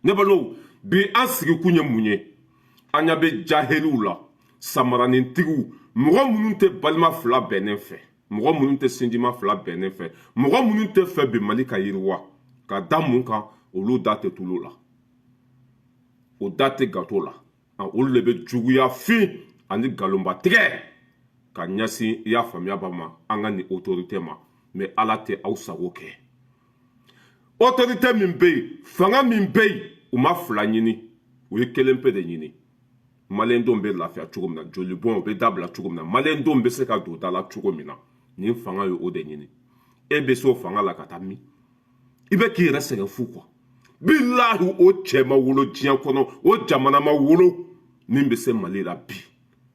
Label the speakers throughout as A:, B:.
A: ne balo bi an sigi kun ye mun ye an ɲa bɛ jahiliw la samaranintigiw mɔgɔ minnu tɛ balima fila bɛnnen fɛ mɔgɔ minnu tɛ sinjima fila bɛnnen fɛ mɔgɔ minnu tɛ fɛ bi Mali ka yiriwa ka da mun kan olu da tɛ tulu la o da tɛ gato la olu de bɛ juguya fin ani galonba tigɛ ka ɲɛsin i y'a faamuya ba ma an ka nin autorité ma mais Ala tɛ aw sago kɛ autorité min bɛ yen fanga min bɛ yen u ma fila ɲini u ye kelen pe de ɲini maliyɛndenw bɛ lafiya cogo min na joli bɔn u bɛ dabila cogo min na maliyɛndenw bɛ se ka don da la cogo min na nin fanga ye o de ɲini e bɛ se o fanga la ka taa min i bɛ k'i yɛrɛ sɛgɛn fu quoi bilahi o cɛ ma wolo diɲɛ kɔnɔ o jamana ma wolo min bɛ se Mali la bi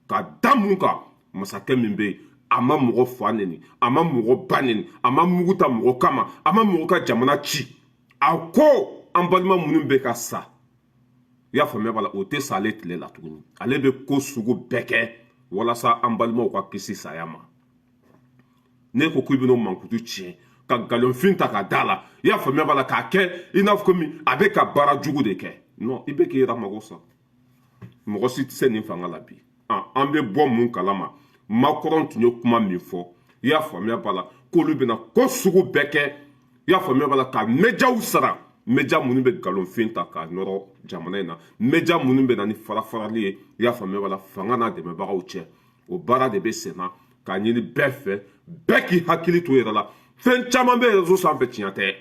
A: ka da mun kan masakɛ min bɛ yen a ma mɔgɔ fa neni a ma mɔgɔ ba neni a ma mugu ta mɔgɔ kama a ma mɔgɔ ka jamana ci a ko an balima minnu bɛ ka sa i y'a faamuya b'a la o tɛ sa ale tile la tuguni ale bɛ ko sugu bɛɛ kɛ walasa an balimaw ka kisi saya ma ne ko k'i bɛn'o mankutu tiɲɛ ka nkalonfin ta ka da la i y'a faamuya b'a la k'a kɛ i n'a fɔ komi a bɛ ka baara jugu de kɛ non i bɛ k'i yɛrɛ mago sa mɔgɔ si tɛ se nin fanga la bi an bɛ bɔ mun kalama Macron tun ye kuma min fɔ i y'a faamuya b'a la k'olu bɛna ko sugu bɛɛ kɛ i y'a faamuya b'a la ka médiaw sara média minnu bɛ nkalonfin ta k'a nɔrɔ jamana in na média minnu bɛ na ni farafarali ye i y'a faamuya b'a la fanga n'a dɛmɛbagaw cɛ o baara de bɛ sen na k'a ɲini bɛɛ fɛ bɛɛ k'i hakili to i yɛrɛ la fɛn caman bɛ réseau sanfɛ tiɲɛ tɛ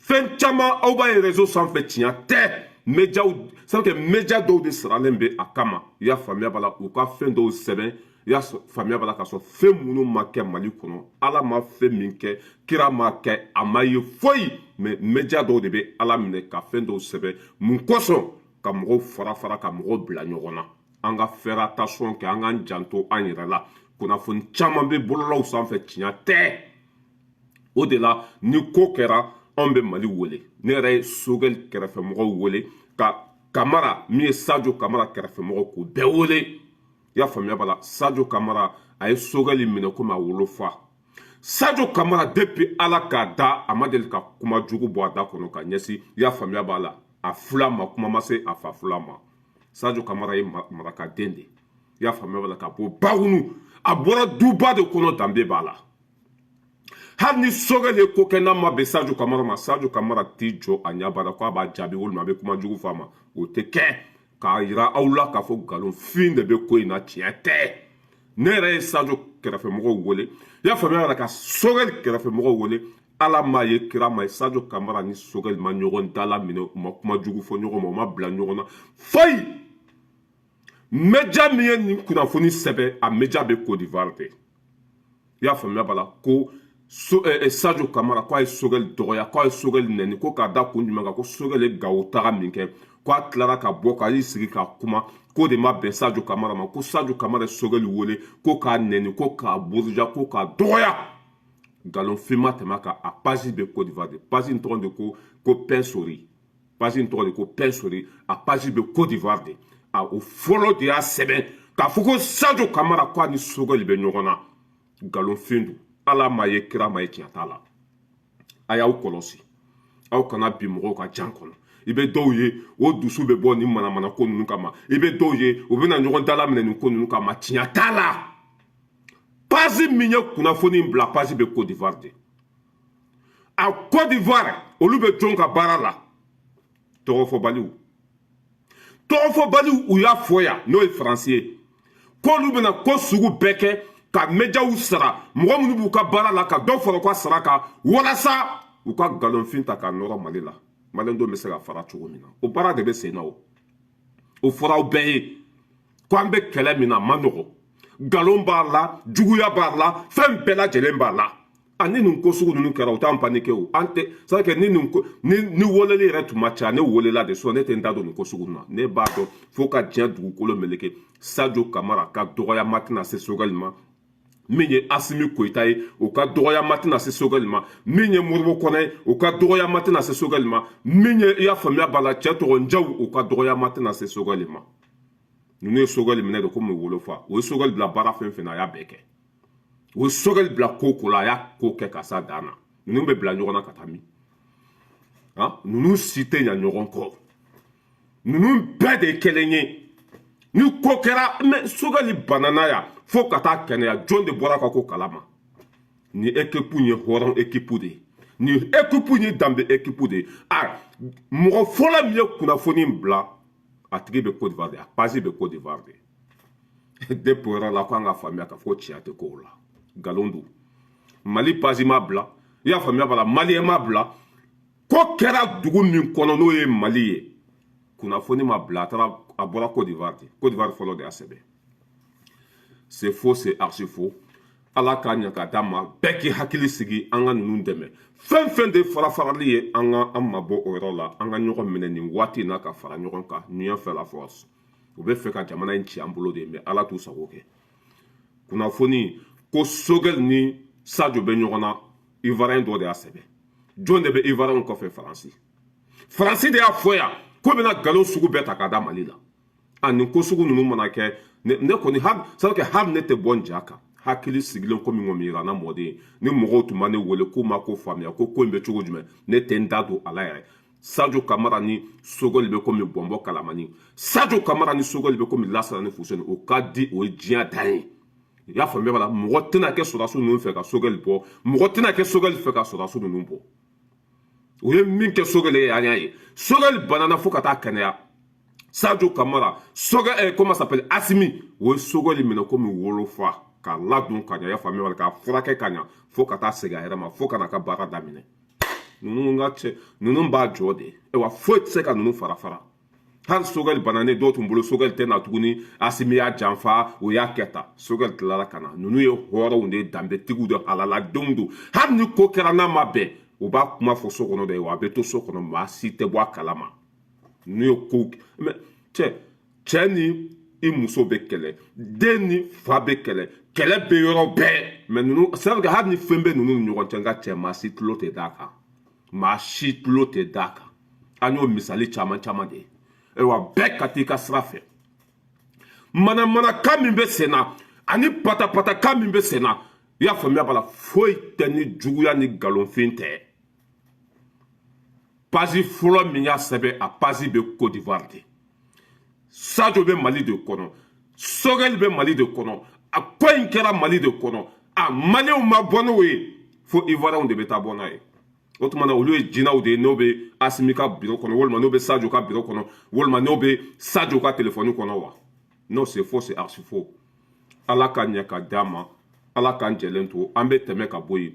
A: fɛn caman aw b'a ye réseau sanfɛ tiɲɛ tɛ médiaw c'est que média dɔw de saralen bɛ a kama i y'a faamuya b'a la u ka fɛn dɔw sɛbɛn i y'a faamuya b'a la k'a sɔrɔ fɛn minnu ma kɛ Mali kɔnɔ Ala ma fɛn min kɛ kira ma kɛ a ma ye foyi mais média dɔw de bɛ Ala minɛ ka fɛn dɔw sɛbɛn mun kosɔn ka mɔgɔw fara fara ka mɔgɔw bila ɲɔgɔn na an ka faire attention kɛ an k'an janto an yɛrɛ la kunnafoni caman bɛ bololaw sanfɛ tiɲɛ tɛ o de la ni ko kɛra anw bɛ Mali wele ne yɛrɛ ye Sogɛli kɛrɛfɛmɔgɔw wele ka Kamara min ye Sadio Kamara kɛrɛfɛmɔgɔ k'u bɛɛ wele i y'a faamuya b'a la Sadio Kamara a ye Sogɛli minɛ komi a wolofa Sadio Kamara depuis Ala k'a da a ma deli ka kuma jugu bɔ a da kɔnɔ ka ɲɛsin i y'a faamuya b'a la a fula ma kuma ma se a fa fula ma Sadio Kamara ye marakaden de i y'a faamuya b'a la ka bɔ Bagunu a bɔra duba de kɔnɔ danbe b'a la hali ni Sogɛli ye ko kɛ n'a ma bɛn Sadio Kamara ma Sadio Kamara t'i jɔ a ɲɛ b'a la ko a b'a jaabi walima a bɛ kuma jugu f'a ma o tɛ kɛ k'a yira aw la k'a fɔ nkalonfin de bɛ ko in na tiɲɛ tɛ ne yɛrɛ ye Sadio kɛrɛfɛmɔgɔw wele i y'a faamuya la ka Sogɛli kɛrɛfɛmɔgɔw wele Ala m'a ye kira ma ye Sadio Kamara ni Sogɛli ma ɲɔgɔn dala minɛ u ma kuma jugu fɔ ɲɔgɔn ma u ma bila ɲɔgɔn na foyi média min ye nin kunnafoni sɛbɛn a média bɛ Côte d'Ivoire de i y'a faamuya b'a la ko Sadio Kamara ko a ye Sogɛli dɔgɔya ko a ye Sogɛli nɛni ko k'a da kun jumɛn kan ko Sogɛli ye Gawo taga min kɛ ko a tilara ka bɔ k'a y'i sigi k'a kuma k'o de ma bɛn Sadio Kamara ma ko Sadio Kamara ye Sogɛli wele ko k'a nɛni ko k'a buruja ko k'a dɔgɔya nkalonfin ma tɛmɛ a kan a page bɛ Côte d'Ivoire de page in tɔgɔ de ko Pɛnsori page in tɔgɔ de ko Pɛnsori a page bɛ Côte d'Ivoire de o fɔlɔ de y'a sɛbɛn k'a fɔ ko Sadio Kamara ko a ni Sogɛli bɛ ɲɔgɔn na nkalonfin don Ala m'a ye kira ma ye tiɲɛ t'a la a y'aw kɔlɔsi aw kana bi mɔgɔw ka jan kɔnɔ i bɛ dɔw ye o dusu bɛ bɔ nin manamana ko ninnu kama i bɛ dɔw ye u bɛna ɲɔgɔn dala minɛ nin ko ninnu kama tiɲɛ t'a la page min ye kunnafoni in bila page bɛ Côte d'Ivoire de a Côte d'Ivoire olu bɛ jɔn ka baara la tɔgɔfɔbaliw u y'a fɔ yan n'o ye faransi ye k'olu bɛna ko sugu bɛɛ kɛ ka médiaw sara mɔgɔ minnu b'u ka baara la ka dɔ fara u ka sara kan walasa u ka nkalonfin ta k'a nɔrɔ Mali la maliyɛndenw bɛ se ka fara cogo min na o baara de bɛ sen na o fɔra aw bɛɛ ye ko an bɛ kɛlɛ min na a ma nɔgɔ nkalon b'a la juguya b'a la fɛn bɛɛ lajɛlen b'a la ni nin ko sugu ninnu kɛra u t'an panike o an tɛ c'est à dire ni weleli yɛrɛ tun ma ca ne welela de sɔn ne tɛ n da don nin ko sugu ninnu na ne b'a dɔn fo ka diɲɛ dugukolo meleke Sadio Kamara ka dɔgɔyama tɛna se Sogɛli ma min ye Asimi Koyita ye o ka dɔgɔyama tɛna se Sogɛli ma min ye Modibo Kɔnɛ ye o ka dɔgɔyama tɛna se Sogɛli ma min ye i y'a faamuya b'a la cɛ tɔgɔ Njaw o ka dɔgɔyama tɛna se Sogɛli ma ninnu ye Sogɛli minɛ de komi wolofa o ye Sogɛli bila baara fɛn fɛn na a y'a bɛɛ kɛ o ye Sogɛli bila ko ko la a y'a ko kɛ ka s'a dan na ninnu bɛ bila ɲɔgɔn na ka taa min ninnu si tɛ ɲa ɲɔgɔn kɔ ninnu bɛɛ de kelen ye ni ko kɛra mɛ Sogɛli banana ya fo ka taa kɛnɛya jɔn de bɔra ka ko kalama ni équipe ye hɔrɔn équipe de ye ni équipe ye danbe équipe de ye mɔgɔ fɔlɔ min ye kunnafoni bila a tigi bɛ Côte d'Ivoire de a page bɛ Côte d'Ivoire de depuis o yɔrɔ la ko an ka faamuya k'a fɔ tiɲɛ tɛ kow la nkalon don Mali page ma bila i y'a faamuya b'a la Maliyɛn ma bila ko kɛra dugu min kɔnɔ n'o ye Mali ye kunnafoni ma bila a bɔra Côte d'Ivoire de Côte d'Ivoire fɔlɔ de y'a sɛbɛn c'est faux c'est archi faux ala k'a ɲɛ ka d'a ma bɛɛ k'i hakili sigi an ka ninnu dɛmɛ fɛn fɛn de fara-farali ye an mabɔ o yɔrɔ la an ka ɲɔgɔn minɛ nin waati in na ka fara ɲɔgɔn kan union fait la force u bɛ fɛ ka jamana in ci an bolo de mais ala t'u sago kɛ kunnafoni ko Sogɛli ni Sadio bɛ ɲɔgɔn na Ivoirien dɔ de y'a sɛbɛn jɔn de bɛ Ivoirien kɔfɛ Faransi de y'a fɔ yan ko bɛna nkalon sugu bɛɛ ta k'a da Mali la nin ko sugu ninnu mana kɛ ne kɔni c'est que hali ne tɛ bɔ n ja kan hakili sigilen komi ŋɔmi yirana mɔden ni mɔgɔw tun ma ne wele k'u ma ko faamuya ko in bɛ cogo jumɛn ne tɛ n da don a la yɛrɛ Sadio Kamara ni Sogɛli bɛ komi bɔnbɔ kalamani Sadio Kamara ni Sogɛli bɛ komi Lasana ni Fuseni o ka di o ye diɲɛ dan ye i y'a faamuya b'a la mɔgɔ tɛna kɛ sɔrɔdasi ninnu fɛ ka Sogɛli bɔ mɔgɔ tɛna kɛ Sogɛli fɛ ka sɔrɔdasi ninnu bɔ o ye min kɛ Sogɛli ye an y'a ye Sogɛli banana fo ka taa kɛnɛya Sadio Kamara comment s'appelle Assimi o ye Sogɛli minɛ komi wolofa k'a ladon ka ɲɛ i y'a faamuya b'a la k'a furakɛ ka ɲɛ fo ka taa segin a yɛrɛ ma fo ka na ka baara daminɛ ninnu b'a jɔ de wa foyi tɛ se ka ninnu fara hali Sogɛli bananen dɔw tun bolo Sogɛli tɛ na tuguni Assimi y'a janfa o y'a kɛ tan Sogɛli tilara ka na ninnu ye hɔrɔnw de danbetigiw de halaladenw don hali ni ko kɛra n'a ma bɛn u b'a kuma fɔ so kɔnɔ de wa a bɛ to so kɔnɔ maa si tɛ bɔ a kalama ninnu ye ko mɛ cɛ ni i muso bɛ kɛlɛ den ni fa bɛ kɛlɛ kɛlɛ bɛ yɔrɔ bɛɛ mɛ ninnu c'est vrai que hali ni fɛn bɛ ninnu ni ɲɔgɔn cɛ nka cɛ maa si tulo tɛ d'a kan maa si tulo tɛ d'a kan an y'o misali caman de ye ayiwa bɛɛ ka t'i ka sira fɛ manamanakan min bɛ sen na ani patapatakan min bɛ sen na i y'a faamuya b'a la foyi tɛ ni juguya ni nkalonfin tɛ page fɔlɔ min y'a sɛbɛn a page bɛ Côte d'Ivoire de Sadio bɛ Mali de kɔnɔ Sogɛli bɛ Mali de kɔnɔ a ko in kɛra Mali de kɔnɔ Maliyɛnw ma bɔ n'o ye fo Ivoirien de bɛ taa bɔ n'a ye o tuma na olu ye jinɛw de ye n'o bɛ Assimi ka bureau kɔnɔ walima n'o bɛ Sadio ka bureau kɔnɔ walima n'o bɛ Sadio ka téléphone kɔnɔ wa non c'est faux c'est archi faux ala ka ɲɛ ka d'a ma ala k'an jɛlen to an bɛ tɛmɛ ka bɔ yen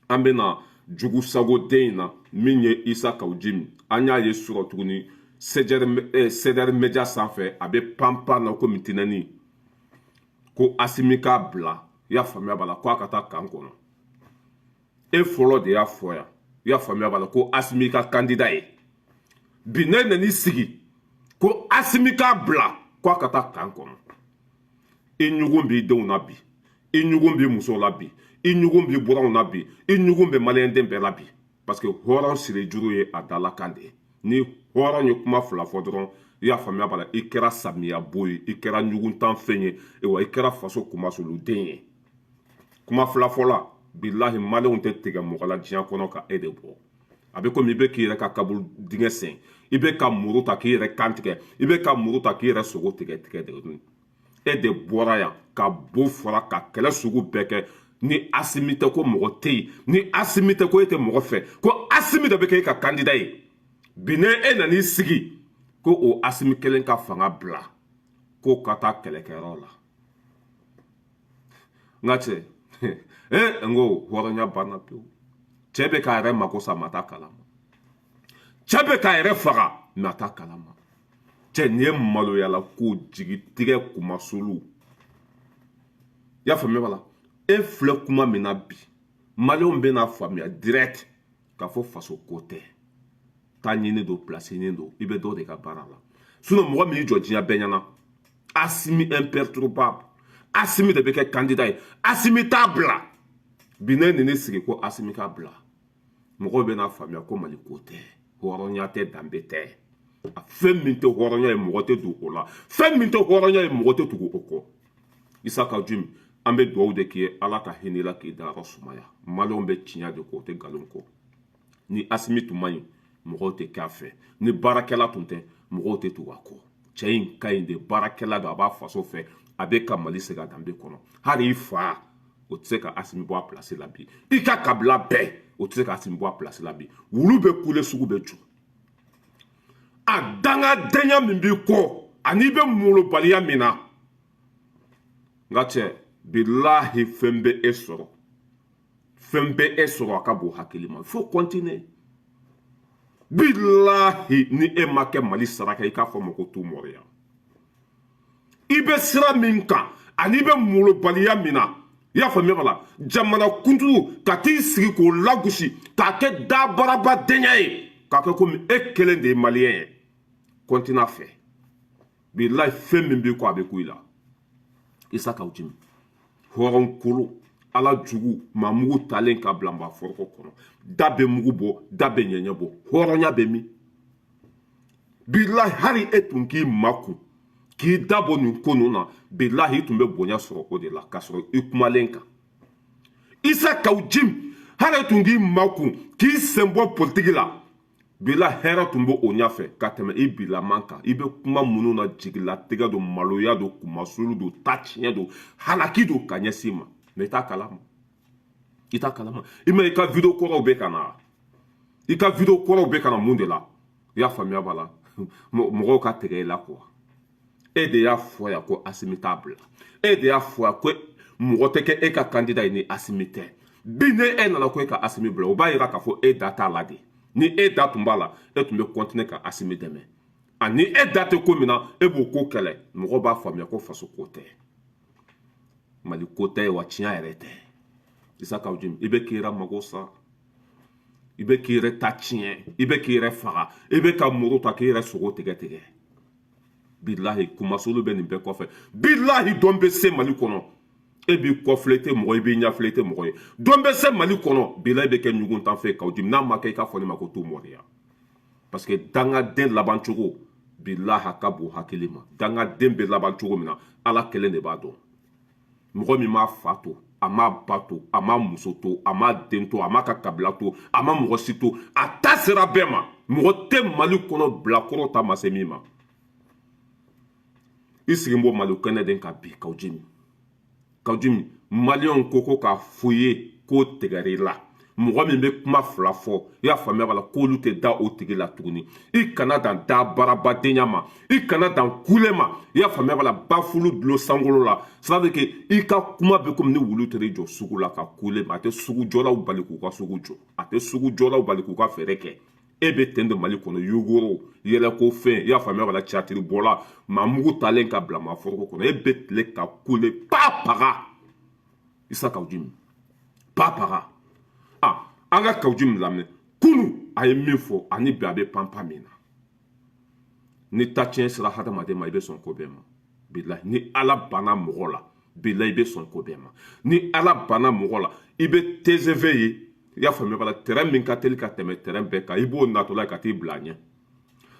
A: an bɛ na jugu sago den in na min ye Isa Kawujimi an y'a ye sɔrɔ tuguni CDR Media sanfɛ a bɛ panpan na komi tinɛni ko Assimi k'a bila i y'a faamuya b'a la ko a ka taa kan kɔnɔ e fɔlɔ de y'a fɔ yan i y'a faamuya b'a la ko Assimi ka candidat ye bi ne nan'i sigi ko Assimi k'a bila ko a ka taa kan kɔnɔ i ɲugun b'i denw na bi i ɲugun b'i musow la bi i ɲugun b'i buranw na bi i ɲugun bɛ maliyɛnden bɛɛ la bi parce que hɔrɔn siri juru ye a dalakan de ye ni hɔrɔn ye kuma fila fɔ dɔrɔn i y'a faamuya b'a la i kɛra samiyabo ye i kɛra ɲuguntan fɛn ye wa i kɛra faso kumasoluden ye kuma fila fɔla bilahi maliyɛnw tɛ tigɛ mɔgɔ la diɲɛ kɔnɔ ka e de bɔ a bɛ komi i bɛ k'i yɛrɛ ka kaburu dingɛ sen i bɛ ka muru ta k'i yɛrɛ kan tigɛ i bɛ ka muru ta k'i yɛrɛ sogo tigɛ de e de bɔra yan ka bo fɔra ka kɛlɛ sugu bɛɛ kɛ ni Assimi tɛ ko mɔgɔ tɛ yen ni Assimi tɛ ko e tɛ mɔgɔ fɛ ko Assimi de bɛ kɛ e ka candidat ye bi ne e nan'i sigi ko o Assimi kelen ka fanga bila ko ka taa kɛlɛkɛyɔrɔ la nka cɛ n ko hɔrɔnya banna pewu cɛ bɛ k'a yɛrɛ mako sa ma t'a kalama cɛ bɛ k'a yɛrɛ faga mɛ a t'a kalama cɛ nin ye maloyala ko jigi tigɛ kumasolu i y'a faamuya b'a la e filɛ kuma min na bi maliyɛnw bɛ n'a faamuya direct k'a fɔ faso ko tɛ taa ɲini don place ɲini don i bɛ dɔ de ka baara la sinon mɔgɔ min y'i jɔ diɲɛ bɛɛ ɲɛna Assimi imperturbable Assimi de bɛ kɛ candidat ye Assimi t'a bila bi ne ni ne sigi ko Assimi k'a bila mɔgɔw bɛ n'a faamuya ko Mali ko tɛ hɔrɔnya tɛ danbe tɛ fɛn min tɛ hɔrɔnya ye mɔgɔ tɛ don o la fɛn min tɛ hɔrɔnya ye mɔgɔ tɛ tugu o kɔ Isa Kawujimi an bɛ dugawu de k'i ye ala ka hinɛ la k'i dayɔrɔ sumaya maliyɛnw bɛ tiɲɛ de kɔ o tɛ nkalon kɔ ni Assimi tun man ɲi mɔgɔw tɛ k'a fɛ ni baarakɛla tun tɛ mɔgɔw tɛ tugu a kɔ cɛ in ka ɲi de baarakɛla don a b'a faso fɛ a bɛ ka mali segin a danbe kɔnɔ hali i fa o tɛ se ka Asimi bɔ a pilasi la bi i ka kabila bɛɛ o tɛ se ka Asimi bɔ a pilasi la bi wulu bɛ kule sugu bɛ jɔ a dangadenya min b'i kɔ ani bɛ molobaliya min na nka cɛ bilahi fɛn bɛ e sɔrɔ fɛn bɛ e sɔrɔ a ka bon hakili ma fo continuer bilahi ni e ma kɛ mali saraka i k'a fɔ ma ko tu mɔriya i bɛ sira min kan ani bɛ molobaliya min na i y'a faamuya ka la jamana kuntigi ka t'i sigi k'o lagosi k'a kɛ dabarabadenya ye k'a kɛ komi e kelen de ye maliyɛn ye continue a fɛ bilahi fɛn min b'i kɔ a bɛ ku i la Isa Kawujimi hɔrɔnkolo ala jugu mamugu talen ka bila nba foroko kɔnɔ da bɛ mugu bɔ da bɛ ɲɛɲɛ bɔ hɔrɔnya bɛ min bilahi hali e tun k'i makun k'i dabɔ nin ko ninnu na bilahi i tun bɛ bonya sɔrɔ o de la k'a sɔrɔ i kumalen kan Isa Kawujimi hali e tun k'i makun k'i sen bɔ politiki la bilahi hɛrɛ tun bɛ o ɲɛfɛ ka tɛmɛ i bilaman kan i bɛ kuma minnu na jigilatigɛ don maloya don kumasulu don ta tiɲɛ don halaki don ka ɲɛsin ma mais i t'a kalama i t'a kalama i ma i ka video kɔrɔw bɛ ka na i ka video kɔrɔw bɛ ka na mun de la i y'a faamuya b'a la mɔgɔw ka tigɛ i la quoi e de y'a fɔ yan ko Asimi t'a bila e de y'a fɔ yan ko mɔgɔ tɛ kɛ e ka candidat ye ni Asimi tɛ bi ni e nana ko e ka Asimi bila o b'a yira k'a fɔ e da t'a la de ni e da tun b'a la e tun bɛ continuer ka Asimi dɛmɛ ani e da tɛ ko min na e b'o ko kɛlɛ mɔgɔw b'a faamuya ko faso ko tɛ mali ko tɛ wa tiɲɛ yɛrɛ tɛ Isa Kawujimi i bɛ k'i yɛrɛ mago sa i bɛ k'i yɛrɛ ta tiɲɛ i bɛ k'i yɛrɛ faga i bɛ ka muru ta k'i yɛrɛ sogo tigɛ tigɛ bilahi kumasolu bɛ nin bɛɛ kɔfɛ bilahi dɔn bɛ se mali kɔnɔ e b'i kɔfilɛ i tɛ mɔgɔ ye i b'i ɲɛfilɛ i tɛ mɔgɔ ye dɔn bɛ se mali kɔnɔ bilahi bɛ kɛ ɲugun tan fɛ Kawujimi n'a ma kɛ i k'a fɔ ne ma ko tu mɔriya parce que dangaden laban cogo bilahi a ka bon hakili ma dangaden bɛ laban cogo min na ala kelen de b'a dɔn mɔgɔ min m'a fa to a m'a ba to a m'a muso to a m'a den to a m'a ka kabila to a ma mɔgɔ si to a ta sera bɛɛ ma mɔgɔ tɛ mali kɔnɔ bilakɔrɔ ta ma se min ma i sigi bɔ mali kɛnɛ den ka bi Kawujimi maliyɛnw ko k'a fɔ i ye k'o tigɛr'i la mɔgɔ min bɛ kuma fila fɔ i y'a faamuya b'a la k'olu tɛ da o tigi la tuguni i kana dan da baarabadenya ma i kana dan kule ma i y'a faamuya b'a la bafulu dulon sankolo la ça veut dire que i ka kuma bɛ komi ni wulu tɛ jɔ sugu la ka kule ma a tɛ sugu jɔlaw bali k'u ka sugu jɔ a tɛ sugu jɔlaw bali k'u ka fɛɛrɛ kɛ e bɛ ten de mali kɔnɔ yugoro yɛlɛko fɛn i y'a faamuya b'a la catiri bɔla maa mugu talen ka bila maa foroko kɔnɔ e bɛ tile ka kule pa paga Isa Kawujimi pa paga an ka Kawujimi lamɛn kunu a ye min fɔ ani bi a bɛ panpan min na ni ta tiɲɛ sera hadamaden ma i bɛ sɔn ko bɛɛ ma bilahi ni ala banna mɔgɔ la bilahi i bɛ sɔn ko bɛɛ ma ni ala banna mɔgɔ la i bɛ TGV ye i y'a faamuya b'a la terrain min ka teli ka tɛmɛ terrain bɛɛ kan i b'o natɔla ye ka t'i bila a ɲɛ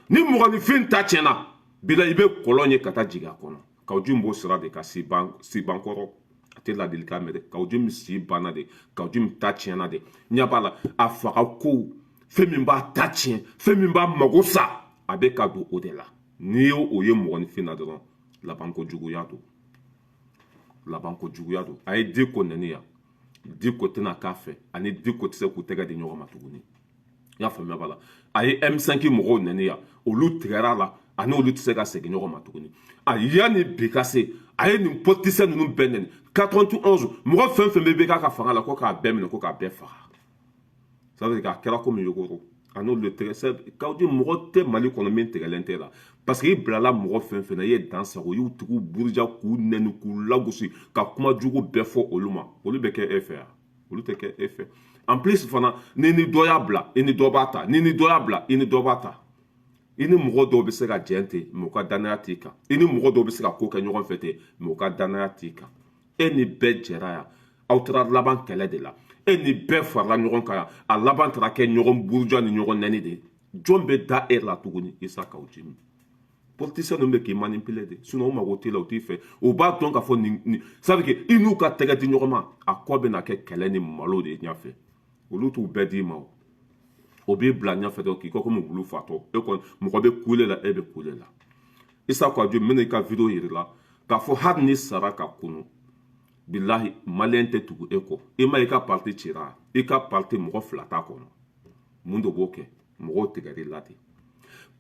A: ni mɔgɔninfin ta tiɲɛna bilahi i bɛ kɔlɔn ye ka taa jigin a kɔnɔ Kawujimi b'o sira de ka siban kɔrɔ a tɛ ladilikan mɛn dɛ Kawujimi si banna de Kawujimi ta tiɲɛna de ɲɛ b'a la a faga ko fɛn min b'a ta tiɲɛ fɛn min b'a mago sa a bɛ ka don o de la n'i y'o ye mɔgɔninfin na dɔrɔn labanko juguya don a ye Diko nɛni yan Diko tɛna k'a fɛ ani Diko tɛ se k'u tɛgɛ di ɲɔgɔn ma tuguni i y'a faamuya b'a la a ye M5 mɔgɔw nɛni yan olu tigɛra la ani olu tɛ se ka segin ɲɔgɔn ma tuguni a yanni bi ka se a ye nin politicien ninnu bɛɛ nɛni 91 mɔgɔ fɛn fɛn bɛ k'a ka fanga la ko k'a bɛɛ minɛ ko k'a bɛɛ faga ça veut dire k'a kɛra komi yogoro a n'olu tɛgɛ Kawujimi mɔgɔ tɛ mali kɔnɔ min tigɛlen tɛ la parce que i bilala mɔgɔ fɛn fɛn na i ye dan sago i y'u tigiw buruja k'u nɛni k'u lagosi ka kuma jugu bɛɛ fɔ olu ma olu bɛ kɛ e fɛ yan olu tɛ kɛ e fɛ en plus fana ni dɔ y'a bila i ni dɔ b'a ta ni dɔ y'a bila i ni dɔ b'a ta i ni mɔgɔ dɔw bɛ se ka jɛn ten mɛ u ka danaya t'i kan i ni mɔgɔ dɔw bɛ se ka ko kɛ ɲɔgɔn fɛ ten mɛ u ka danaya t'i kan e ni bɛɛ jɛra yan aw taara laban kɛlɛ de la e ni bɛɛ farala ɲɔgɔn kan yan a laban taara kɛ ɲɔgɔn buruja ni ɲɔgɔn nɛni de jɔn bɛ da e la tuguni Isa Kawujimi politicien ninnu bɛ k'i manipuler de sinon o mago t'i la o t'i fɛ o b'a dɔn k'a fɔ nin ça veut dire i n'u ka tɛgɛ di ɲɔgɔn ma a kɔ bɛ na kɛ kɛlɛ ni malo de ɲɛfɛ olu t'u bɛɛ d'i ma o o b'i bila ɲɛfɛ dɔrɔn k'i kɔ komi wulu fatɔ e kɔni mɔgɔ bɛ kule la e bɛ kule la Issa Kouadio n bɛna i ka video yiri la k'a fɔ hali ni sara ka kunu bilahi maliyɛn tɛ tugu e kɔ i ma i ka parti cira i ka parti mɔgɔ 2 t'a kɔnɔ mun de b'o kɛ mɔgɔw tigɛr'i la ten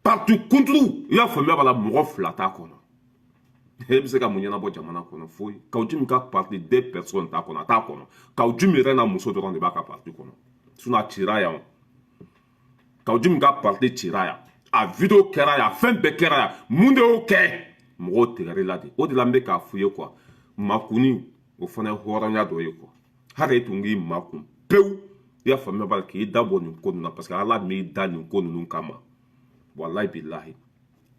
A: parti kunturu i y'a faamuya b'a la mɔgɔ 2 t'a kɔnɔ e bɛ se ka mun ɲɛnabɔ jamana kɔnɔ foyi Kawjimi ka parti 2 personnes t'a kɔnɔ a t'a kɔnɔ Kawjimi yɛrɛ n'a muso dɔrɔn de b'a ka parti kɔnɔ sinon a cira yan Kawjimi ka parti cira yan a video kɛra yan fɛn bɛɛ kɛra yan mun de y'o kɛ mɔgɔw tigɛr'i la de o de la n bɛ k'a f'u ye quoi makuni o fana ye hɔrɔnya dɔ ye quoi hali e tun k'i makun pewu i y'a faamuya b'a la k'i da bɔ nin ko ninnu na parce que ala m'i da nin ko ninnu kama walayi bilahi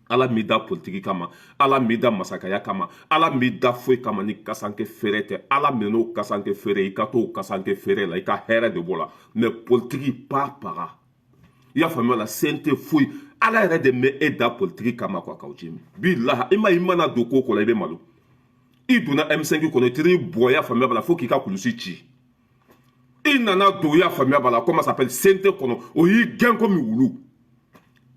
A: ala m'i da politiki kama ala m'i da masakɛya kama ala m'i da foyi kama ni kasanke feere tɛ ala minɛn'o kasanke feere i ka t'o kasanke feere la i ka hɛrɛ de b'o la mais politiki pa paga i y'a faamuya la sen tɛ foyi ala yɛrɛ de mɛ e da politiki kama quoi Kawjimi bilahi i ma i mana don ko ko la i bɛ malo i donna M5 kɔnɔ i tiri bɔ i y'a faamuya b'a la fo k'i ka kulusi ci i nana don i y'a faamuya b'a la comment ça s'appelle sen tɛ kɔnɔ o y'i gɛn komi wulu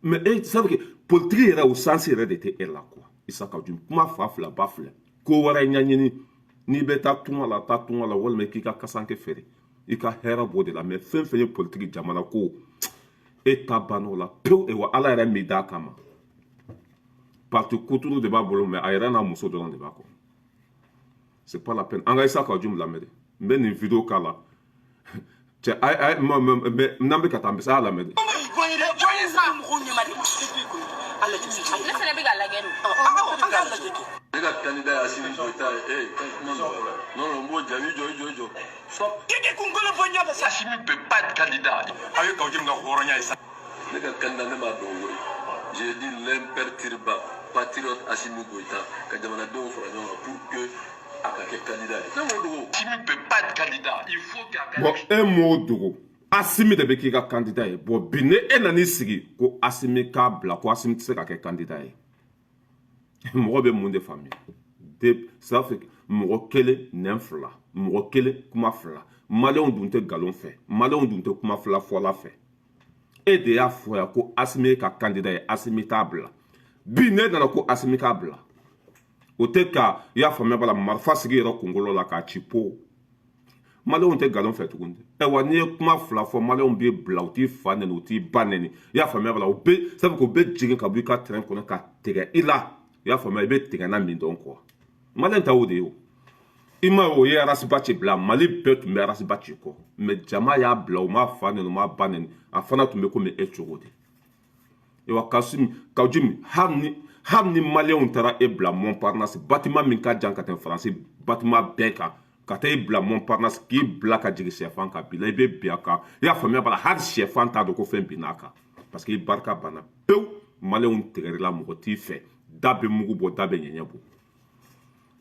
A: mais e sabu que politiki yɛrɛ o sansi yɛrɛ de tɛ e la quoi Issa Kouadio kuma fa filɛ ba filɛ ko wɛrɛ ɲɛɲini n'i bɛ taa tunga la walima k'i ka kasanke feere i ka hɛrɛ b'o de la mais fɛn fɛn ye politiki jamana ko e ta ban'o la pewu wa ala yɛrɛ m'i d'a kama parti kuturu de b'a bolo mais a yɛrɛ n'a muso dɔrɔn de b'a kɔ c'est pas la peine an ka Issa Kouadio lamɛn de n bɛ nin video k'a la cɛ n'an bɛ ka taa n bɛ se a lamɛn de
B: ne ka candidat ya Assimi Goïta non mo jami jo stop kiki kunkolo bonya ba Assimi peut pas être candidat avec Kawjimi ka horonya isa ne ka candidat ne ma dongo j'ai dit l'imperturbable patriote Assimi Goïta ka jamana don fara ɲɔgɔn pour que a ka kɛ candidat ne mo dogo Assimi peut pas être candidat il faut que
A: bon e m'o dogo Assimi de bɛ k'i ka candidat ye bon bi ne e nan'i sigi ko Assimi k'a bila ko Assimi tɛ se ka kɛ candidat ye mɔgɔ bɛ mun de faamuya ça fait mɔgɔ kelen nɛn 2 mɔgɔ kelen kuma 2 maliyɛnw dun tɛ nkalon fɛ maliyɛnw dun tɛ kuma fɔla fɛ e de y'a fɔ yan ko Assimi ye ka candidat ye Assimi t'a bila bi ne nana ko Assimi k'a bila o tɛ ka i y'a faamuya b'a la marifa sigi yɛrɛ kunkolo la k'a ci po maliyɛnw tɛ nkalon fɛ tuguni wa n'i ye kuma 2 fɔ maliyɛnw b'i bila u t'i fa nɛni u t'i ba nɛni i y'a faamuya b'a la sabu k'u bɛ jigin ka bɔ i ka terrain kɔnɔ ka tigɛ i la i y'a faamuya i bɛ tigɛna min dɔn quoi maliyɛn ta o de ye o i ma o ye arasiba ci bila mali bɛɛ tun bɛ arasiba ci kɔ mais jama y'a bila u m'a fa nɛni u m'a ba nɛni a fana tun bɛ komi e cogo de wa Kawjimi hali ni maliyɛnw taara e bila Montparnasse bâtiment min ka jan ka tɛmɛ Faransi bâtiment bɛɛ kan ka taa e bila Montparnasse k'i bila ka jigin sɛfan kan bi la i bɛ bin a kan i y'a faamuya b'a la hali sɛfan t'a dɔn ko fɛn binna a kan parce que i barika banna pewu maliyɛnw tigɛrɛla mɔgɔ t'i fɛ da bɛ mugu bɔ da bɛ ɲɛɲɛ bɔ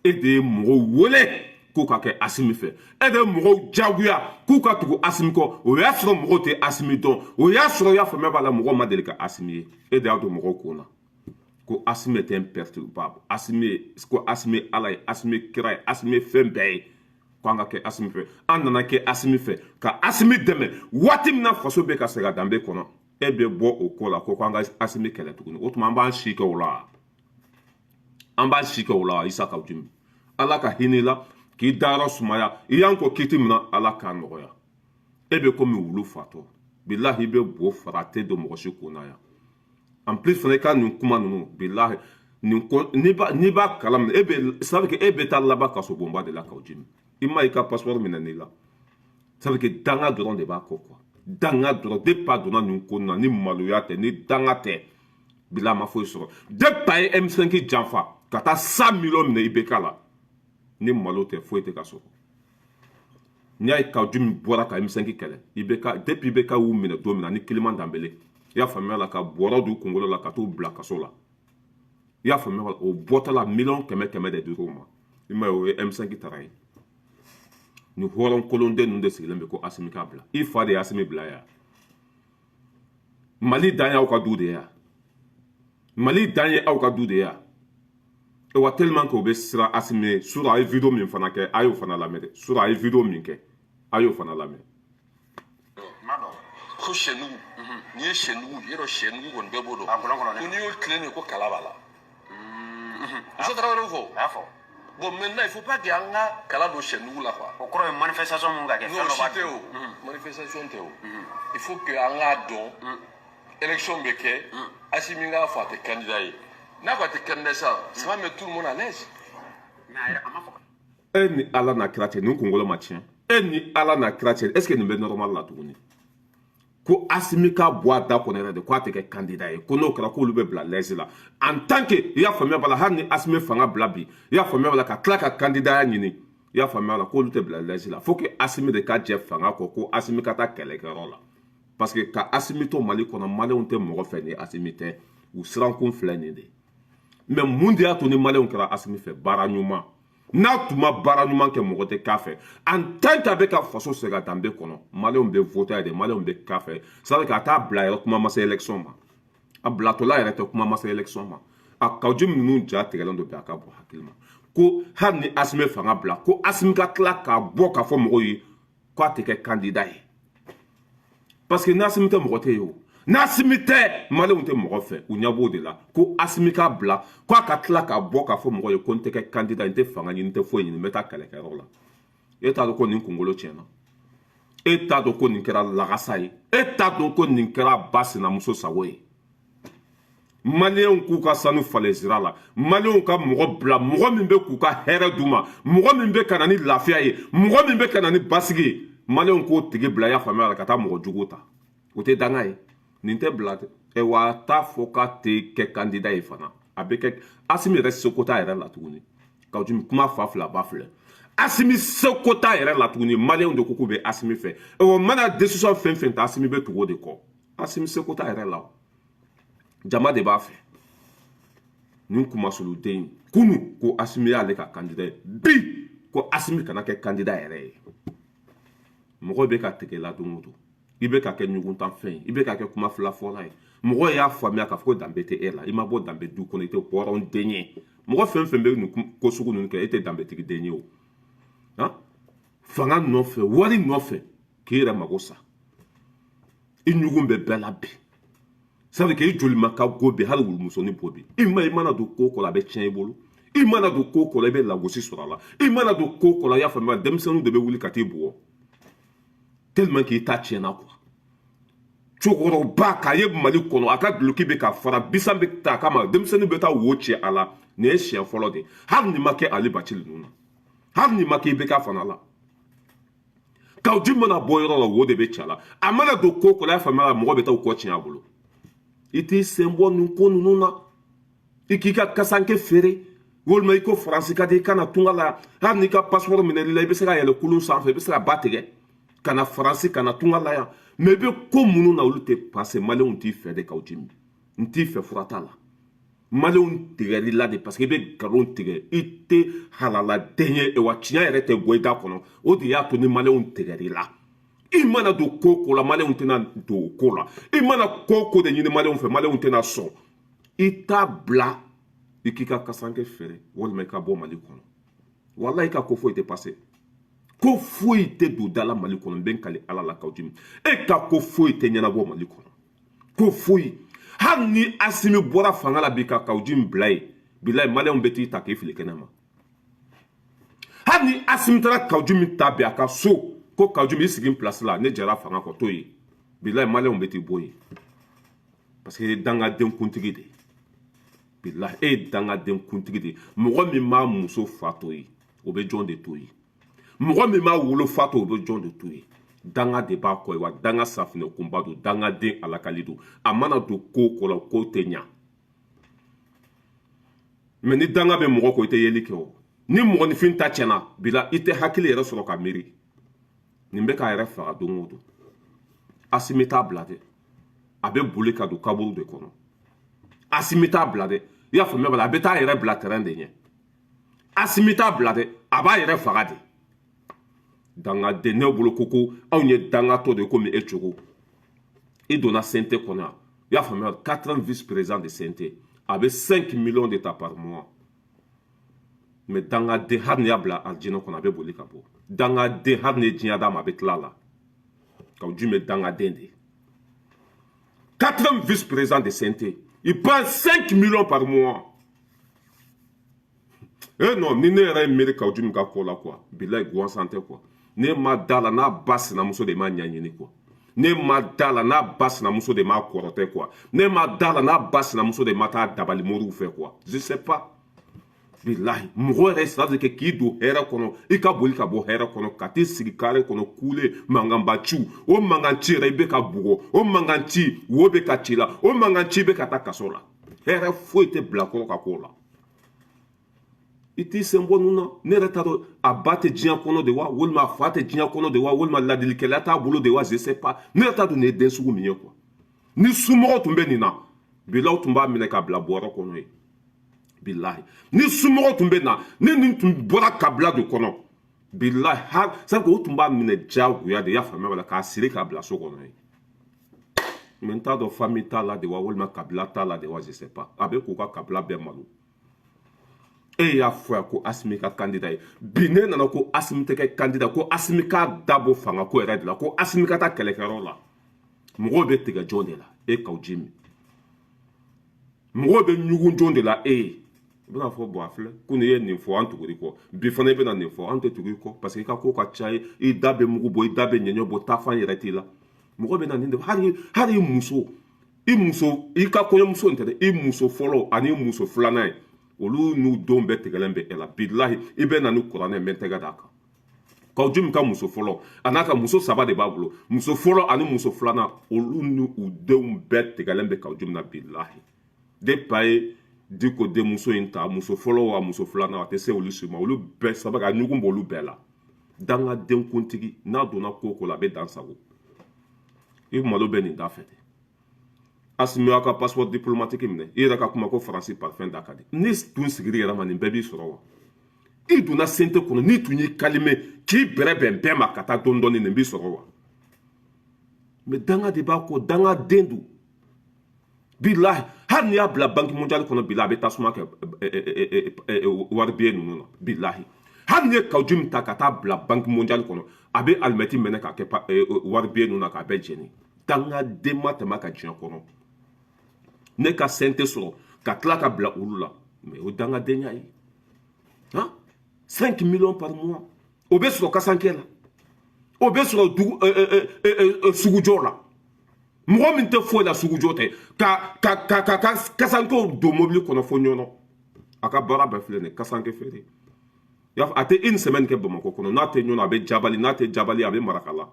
A: e de ye mɔgɔw wele k'u ka kɛ Assimi fɛ e de ye mɔgɔw jagoya k'u ka tugu Assimi kɔ o y'a sɔrɔ mɔgɔw tɛ Assimi dɔn o y'a sɔrɔ i y'a faamuya b'a la mɔgɔw ma deli ka Assimi ye e de y'a don mɔgɔw kun na ko Assimi était imperturbable ko Assimi ye ala ye Assimi ye kira ye Assimi ye fɛn bɛɛ ye ko an ka kɛ Assimi fɛ an nana kɛ Assimi fɛ ka Assimi dɛmɛ waati min na faso bɛ ka segin a danbe kɔnɔ e bɛ bɔ o ko la ko an ka Assimi kɛlɛ tuguni o tuma an b'an si kɛ o la an b'an si kɛ o la Issa Kouadio ala ka hinɛ la k'i dayɔrɔ sumaya i y'an kɔ kiti min na ala k'a nɔgɔya e bɛ komi wulu fatɔ bilahi i bɛ bo fara a tɛ don mɔgɔ si kun na yan en plus fana i ka nin kuma ninnu bilahi n'i b'a kalama e bɛ ça veut dire e bɛ taa laban kaso bonba de la Kawjimi i ma i ka passeport minɛ n'i la ça veut dire danga dɔrɔn de b'a kɔ quoi danga dɔrɔn depuis a donna nin ko na ni maloya tɛ ni danga tɛ bilahi a ma foyi sɔrɔ depuis a ye M5 janfa ka taa 100 millions minɛ IBK la ni malo tɛ foyi tɛ ka sɔrɔ n'i y'a ye Kawjimi bɔra ka M5 kɛlɛ IBK depuis IBK y'u minɛ don min na ni Kiliman Danbele i y'a faamuya la ka bɔrɔ d'u kunkolo la ka t'u bila kaso la i y'a faamuya la o bɔtɔla miliyɔn 100 de dir'u ma i ma ye o ye M5 taara ye ni hɔrɔn kolonden ninnu de sigilen bɛ ko Assimi k'a bila i fa de ye Assimi bila yan Mali dan y'aw ka du de ye yan Mali dan ye aw ka du de ye yan wa tellement que o bɛ siran Assimi ye sur a ye video min fana kɛ a y'o fana lamɛn dɛ sur a ye video min kɛ a y'o fana lamɛn
B: ko chez nous ni ye sɛnugu yɔrɔ sɛnugu kɔni bɛɛ b'o dɔn ko n'i y'o tile nin ko kala b'a la muso tarawele fɔ bon maintenant il faut pas que an ka kala don sɛnugu la quoi
C: o kɔrɔ ye manifestation mun ka kɛ
B: non si tɛ o manifestation tɛ o il faut que an k'a dɔn élection bɛ kɛ Assimi k'a fɔ a tɛ candidat ye n'a ko a tɛ candidat sa ça va mettre tout le monde à l'aise
C: mais a yɛrɛ a ma fɔ
A: e ni ala n'a kira cɛ nin kunkolo ma tiɲɛ e ni ala n'a kira cɛ est ce que nin bɛ normal la tuguni ko Assimi ka bɔ a da kɔnɔ yɛrɛ de ko a tɛ kɛ candidat ye ko n'o kɛra k'olu bɛ bila l'aise la en tant que i y'a faamuya b'a la hali ni Assimi fanga bila bi i y'a faamuya b'a la ka tila ka candidat ɲini i y'a faamuya la k'olu tɛ bila l'aise la faut que Assimi de ka jɛ fanga kɔ ko Assimi ka taa kɛlɛkɛyɔrɔ la parce que ka Assimi to Mali kɔnɔ maliyɛnw tɛ mɔgɔ fɛ ni Assimi tɛ u sirankun filɛ nin de mais mun de y'a to ni maliyɛnw kɛra Assimi fɛ baara ɲuman n'a tun ma baara ɲuman kɛ mɔgɔ tɛ k'a fɛ en tant que a bɛ ka faso sɛgɛn danbe kɔnɔ maliyɛnw bɛ voter de maliyɛnw bɛ k'a fɛ c'est à dire k'a t'a bila yɛrɛ kuma ma se élection ma a bilatɔla yɛrɛ tɛ kuma ma se élection ma a kawju ninnu ja tigɛlen don bi a ka bɔ hakili ma ko hali ni Assimi fanga bila ko Assimi ka tila k'a bɔ k'a fɔ mɔgɔw ye k'a tɛ kɛ candidat ye parce que n'Assimi tɛ mɔgɔ tɛ ye o n'Assimi tɛ maliyɛnw tɛ mɔgɔ fɛ u ɲɛ b'o de la ko Assimi k'a bila k'a ka tila k'a bɔ k'a fɔ mɔgɔ ye ko n tɛ kɛ candidat n tɛ fanga ɲini n tɛ foyi ɲini n bɛ taa kɛlɛkɛyɔrɔ la e t'a dɔn ko nin kunkolo tiɲɛna e t'a dɔn ko nin kɛra lagasa ye e t'a dɔn ko nin kɛra ba sinamuso sago ye maliyɛnw k'u ka sanu falen sira la maliyɛnw ka mɔgɔ bila mɔgɔ min bɛ k'u ka hɛrɛ d'u ma mɔgɔ min bɛ ka na ni lafiya ye mɔgɔ min bɛ ka na ni basigi ye maliyɛnw k'o tigi bila i y'a faamuya la ka taa mɔgɔ jugu ta o tɛ danga ye nin tɛ bila wa t'a fɔ k'a tɛ kɛ candidat ye fana a bɛ kɛ Assimi yɛrɛ seko t'a yɛrɛ la tuguni kawju kuma fa fila ba filɛ Assimi seko t'a yɛrɛ la tuguni maliyɛnw de ko k'u bɛ Assimi fɛ o mana décision fɛn fɛn ta Assimi bɛ tugu o de kɔ Assimi seko t'a yɛrɛ la jama de b'a fɛ nin kumasuluden kunu ko Assimi y'ale ka candidat ye bi ko Assimi kana kɛ candidat yɛrɛ ye mɔgɔ bɛ ka tigɛ la don o don i bɛ ka kɛ ɲuguntan fɛn ye i bɛ ka kɛ kuma filafɔla ye mɔgɔ y'a faamuya k'a fɔ ko danbe tɛ e la i ma bɔ danbe du kɔnɔ i tɛ hɔrɔn den ye mɔgɔ fɛn fɛn bɛ nin ko sugu ninnu kɛ e tɛ danbetigi den ye o fanga nɔfɛ wari nɔfɛ k'i yɛrɛ mago sa i ɲugun bɛ bɛɛ la bi sabu k'i joli ma ka go bi hali wulumusonin bo bi i mana don ko ko la a bɛ tiɲɛ i bolo i mana don ko ko la i bɛ lagosi sɔrɔ a la i mana don ko ko la i y'a faamuya denmisɛnninw de bɛ wuli ka t'i bugɔ tellement k'i ta tiɲɛna quoi cɛkɔrɔba k'a ye Mali kɔnɔ a ka duloki bɛ ka fara bisan bɛ ta a kama denmisɛnnin bɛ taa wo cɛ a la nin ye siɲɛ fɔlɔ de hali ni ma kɛ Ali Bacili ninnu na hali ni ma kɛ IBK fana la kawju mana bɔ yɔrɔ la wo de bɛ cɛ a la a mana don ko ko la i y'a faamuya mɔgɔ bɛ taa o kɔ tiɲɛ a bolo i t'i sen bɔ nin ko ninnu na i k'i ka kasanke feere walima i ko faransi ka di i kana tunga la hali n'i ka passeport minɛli la i bɛ se ka yɛlɛ kulun sanfɛ i bɛ se ka ba tigɛ ka na faransi ka na tunga la yan mais i bɛ ko minnu na olu tɛ passé maliyɛnw t'i fɛ de kawju n t'i fɛ fura t'a la maliyɛnw tigɛli la de parce que i bɛ nkalon tigɛ i tɛ halaladen ye wa tiɲɛ yɛrɛ tɛ bɔ i da kɔnɔ o de y'a to ni maliyɛnw tigɛr'i la i mana don ko ko la maliyɛnw tɛna don o ko la i mana ko ko de ɲini maliyɛnw fɛ maliyɛnw tɛna sɔn i t'a bila i k'i ka kasanke feere walima i ka bɔ Mali kɔnɔ walahi i ka ko foyi tɛ passé ko foyi tɛ don da la Mali kɔnɔ n bɛ n kali Ala la kawju e ka ko foyi tɛ ɲɛnabɔ Mali kɔnɔ ko foyi hali ni Assimi bɔra fanga la bi ka kawju bila yen bilahi maliyɛnw bɛ t'i ta k'i fili kɛnɛ ma hali ni Assimi taara kawju min ta bi a ka so ko kawju i sigi place la ne jɛra fanga kɔ to yen bilahi maliyɛnw bɛ t'i bɔ yen parce que e ye dangaden kuntigi de ye bilahi e ye dangaden kuntigi de ye mɔgɔ min m'a muso fa to yen o bɛ jɔn de to yen mɔgɔ min m'a wolo fa to o bɛ jɔn de to yen danga de b'a kɔ ye wa danga safinɛ kunba don dangaden alakali don a mana don ko ko la ko tɛ ɲa mais ni danga bɛ mɔgɔ kɔ i tɛ yeli kɛ o ni mɔgɔninfin ta tiɲɛna bila i tɛ hakili yɛrɛ sɔrɔ ka miiri nin bɛ k'a yɛrɛ faga don o don Assimi t'a bila dɛ a bɛ boli ka don kaburu de kɔnɔ Assimi t'a bila dɛ i y'a faamuya bala a bɛ taa yɛrɛ bila terrain de ɲɛ Assimi t'a bila dɛ a b'a yɛrɛ faga de dangaden ne bolo ko anw ye dangatɔ de komi e cogo i donna CNT kɔnɔ yan i y'a faamuya 4 vice-présidents de CNT a bɛ 5 millions de ta par mois mais dangaden hali ni y'a bila alijinɛ kɔnɔ a bɛ boli ka bɔ dangaden hali ni ye diɲɛ d'a ma a bɛ tila a la kawju bɛ dangaden de 4e vice-président de CNT. Il prend 5 millions par mois. Eh non, ni ne yɛrɛ miiri Kaoudjim ka ko la quoi. Bilahi guwan santé quoi. Ne ma da la n'a ba sinamuso de ma ɲaɲini quoi. Ne ma da la n'a ba sinamuso de ma kɔrɔtɛ quoi. Ne ma da la n'a ba sinamuso de ma taa dabali moriw fɛ quoi. Je sais pas. Bilahi mɔgɔ yɛrɛ sira de kɛ k'i don hɛrɛ kɔnɔ i ka boli ka bɔ hɛrɛ kɔnɔ ka t'i sigi kare kɔnɔ kule mankanba ciw o mankan ci yɛrɛ i bɛ ka bugɔ o mankan ci wo bɛ ka ci la o mankan ci bɛ ka taa kaso la hɛrɛ foyi tɛ bila kɔrɔ ka k'o la i t'i sen bɔ nun na ne yɛrɛ t'a dɔn a ba tɛ diɲɛ kɔnɔ de wa walima a fa tɛ diɲɛ kɔnɔ de wa walima ladilikɛla t'a bolo de wa je sais pas ne yɛrɛ t'a dɔn nin ye den sugu min ye quoi ni somɔgɔw tun bɛ nin na bilaw tun b'a minɛ k'a bila bɔrɔ kɔnɔ ye. Billahi ni sumɔgɔ tun bɛ na ni nin tun bɔra kabila de kɔnɔ billahi ha sabu o tun b'a minɛ diyagoya de y'a faamuya wala k'a siri k'a bila so kɔnɔ ye mais n t'a dɔn famille t'a la de wa walima kabila t'a la de wa je sais pas a bɛ k'u ka kabila bɛɛ malo e y'a fɔ yan ko Asimi ka candidat ye bi ne nana ko Asimi tɛ kɛ candidat ko Asimi k'a dabɔ fanga ko yɛrɛ de la ko Asimi ka taa kɛlɛkɛyɔrɔ la mɔgɔw bɛ tigɛ jɔn de la e Kaoudjim mɔgɔw bɛ ɲugun jɔn de la e ye. I bɛna fɔ bɔn a filɛ ko nin ye nin fɔ an tuguri kɔ bi fana i bɛna nin fɔ an tɛ tuguri kɔ parce que i ka ko ka ca ye i da bɛ mugu bɔ i da bɛ ɲɛɲɛ bɔ taa fan yɛrɛ t'i la mɔgɔ bɛ na nin de hali i muso i ka kɔɲɔmuso in tɛ dɛ i muso fɔlɔ ani muso filanan ye olu n'u denw bɛɛ tigɛlen bɛ e la bilahi i bɛ na ni kuranɛ n bɛ tɛgɛ d'a kan Kaoudjim ka muso fɔlɔ a n'a ka muso 3 de b'a bolo muso fɔlɔ ani muso filanan olu n'u denw bɛɛ tigɛlen bɛ Kaoudjim na bilahi de pa ye di ko denmuso in ta muso fɔlɔ wa muso filanan a tɛ se olu si ma olu bɛɛ sabu ka ɲugun b'olu bɛɛ la dangadenkuntigi n'a donna ko o ko la a bɛ dan sago i malo bɛ nin da fɛ de Asimi y'a ka passeport diplomatique minɛ i yɛrɛ ka kuma ko Faransi parfum da ka di ni tun sigiri yɛrɛ ma nin bɛɛ b'i sɔrɔ wa i donna CNT kɔnɔ n'i tun y'i kalime k'i bɛrɛbɛn bɛɛ ma ka taa dɔɔni dɔɔni nin b'i sɔrɔ wa mais danga de b'a kɔ dangaden don bilahi hali n'i y'a bila banque mondiale kɔnɔ bilahi a bɛ tasuma kɛ waribiye ninnu na bilahi hali n'i ye Kaoudjim ta ka taa bila banque mondiale kɔnɔ a bɛ alimɛti minɛ k'a kɛ waribiye ninnu na k'a bɛɛ jɛni dangaden ma tɛmɛ a ka diɲɛ kɔnɔ ne ka CNT sɔrɔ ka tila ka bila olu la mais o dangadenya ye 5 millions par mois o bɛ sɔrɔ kasankɛ la o bɛ sɔrɔ sugujɔ la mɔgɔ min tɛ foyi la sugujɔ tɛ ka kasankɛw don mobili kɔnɔ fo ɲɔnɔ a ka baara bɛɛ filɛ nin ye kasankɛ feere a tɛ une semaine kɛ Bamakɔ kɔnɔ n'a tɛ ɲɔnɔ a bɛ Jabali n'a tɛ Jabali a bɛ Marakala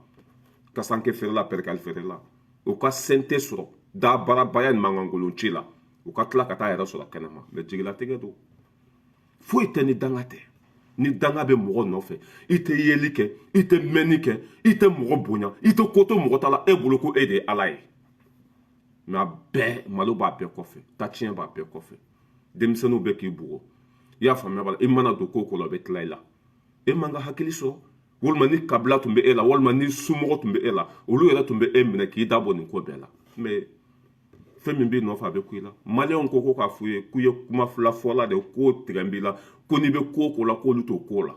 A: kasankɛ feere la perikali feere la u ka CNT sɔrɔ da baarabaya ni mankankolon ci la u ka tila ka taa yɛrɛ sɔrɔ kɛnɛma mais jigilatigɛ don foyi tɛ ni danga tɛ ni danga bɛ mɔgɔ nɔfɛ i tɛ yeli kɛ i tɛ mɛnni kɛ i tɛ mɔgɔ bonya i tɛ ko to mɔgɔ ta la e bolo ko e de ye Ala ye mais a bɛɛ malo b'a bɛɛ kɔfɛ tatiɲɛ b'a bɛɛ kɔfɛ denmisɛnninw bɛ k'i bugɔ i y'a faamuya bala i mana don ko o ko la o bɛ tila i la e man ka hakili sɔrɔ walima ni kabila tun bɛ e la walima ni somɔgɔ tun bɛ e la olu yɛrɛ tun bɛ e minɛ k'i dabɔ nin ko bɛɛ la mais fɛn min b'i nɔfɛ a bɛ ku i la maliyɛnw ko k'a f'u ye k'u ye kuma fila fɔla de ko tigɛ n b'i la ko n'i bɛ ko o ko la k'olu t'o ko la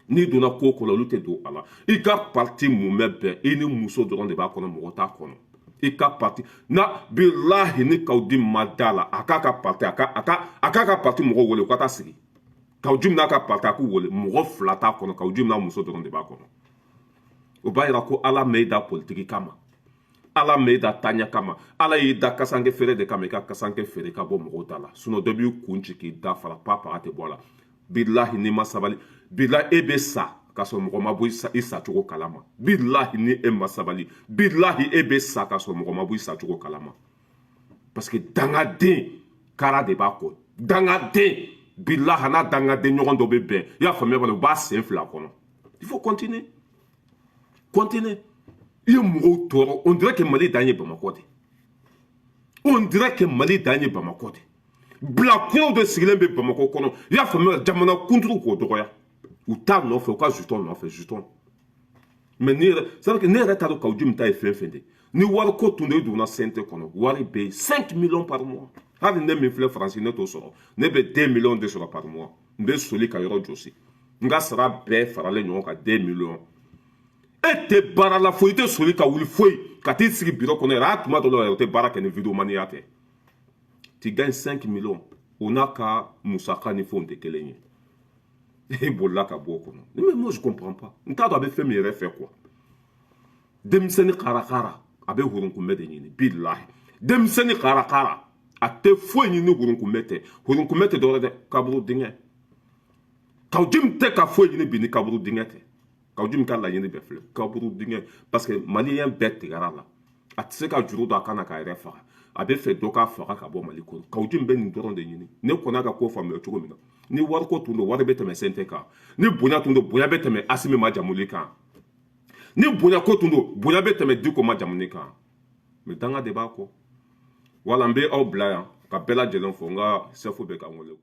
A: n'i donna ko o ko la olu tɛ don a la i ka parti mun bɛ bɛn i ni muso dɔrɔn de b'a kɔnɔ mɔgɔ t'a kɔnɔ i ka parti na bilahi ni Kaoudjim ma da la a k'a ka parti a k'a ka parti mɔgɔw wele u ka taa sigi Kaoudjim n'a ka parti a k'u wele mɔgɔ fila t'a kɔnɔ Kaoudjim n'a muso dɔrɔn de b'a kɔnɔ o b'a yira ko Ala mɛ i da politiki kama Ala mɛ i da taɲa kama Ala y'i da kasankɛ feere de kama i ka kasankɛ feere ka bɔ mɔgɔw da la sinon dɔ b'i kun ci k'i da fara papa a tɛ bɔ a la bilahi n'i ma sabali bilahi e bɛ sa k'a sɔrɔ mɔgɔ ma bɔ i sacogo kalama bilahi ni e ma sabali bilahi e bɛ sa k'a sɔrɔ mɔgɔ ma bɔ i sacogo kalama parce que dangaden kara de b'a kɔ dangaden bilahi n'a dangaden ɲɔgɔn dɔ bɛ bɛn i y'a faamuya bala u b'a sen fila kɔnɔ il faut continuer i ye mɔgɔw tɔɔrɔ on dirait que Mali dan ye Bamakɔ de on dirait que Mali dan ye Bamakɔ de bilakuraw de sigilen bɛ Bamakɔ kɔnɔ i y'a faamuya jamana kuntigi k'o dɔgɔya u t'a nɔfɛ u ka jutɔn nɔfɛ jutɔn mais ne yɛrɛ t'a dɔn Kaoudjim ta ye fɛn fɛn de ni wari ko tun de i donna CNT kɔnɔ wari bɛ yen 5 millions par mois hali ne min filɛ Faransi ne t'o sɔrɔ ne bɛ 2 millions de sɔrɔ par mois n bɛ soli ka yɔrɔ jɔsi n ka sara bɛɛ faralen ɲɔgɔn kan 2 millions e tɛ baara la foyi i tɛ soli ka wuli foyi ka t'i sigi biro kɔnɔ yɛrɛ a tuma dɔ la yɛrɛ o tɛ baara kɛ ni vidéo maniya tɛ tu gagnes 5 millions o n'a ka musaka ni fɛnw tɛ kelen ye e bolila ka bɔ o kɔnɔ mais moi je comprends pas n t'a dɔn a bɛ fɛn min yɛrɛ fɛ quoi denmisɛnnin karakara a bɛ hurunkunbɛ de ɲini bilahi denmisɛnnin karakara a tɛ foyi ɲini hurunkunbɛ tɛ hurunkunbɛ tɛ dɔwɛrɛ dɛ kaburu dingɛ Kawjim tɛ ka foyi ɲini bi ni kaburu dingɛ tɛ Kawjim ka laɲini bɛɛ filɛ kaburu dingɛ parce que maliyɛn bɛɛ tigɛra la a tɛ se ka juru don a kan na k'a yɛrɛ faga a bɛ fɛ dɔ k'a faga ka bɔ Mali kɔnɔ Kawjim bɛ nin dɔrɔn de ɲini ne kɔni ka ko faamuya cogo min na ni wariko tun don wari bɛ tɛmɛ CNT kan ni bonya tun don bonya bɛ tɛmɛ Asimi Majamuli kan ni bonya ko tun don bonya bɛ tɛmɛ Diko Majamuli kan mais danga de b'a kɔ wala n bɛ aw bila yan ka bɛɛ lajɛlen fo n ka sɛfu bɛ k'an wele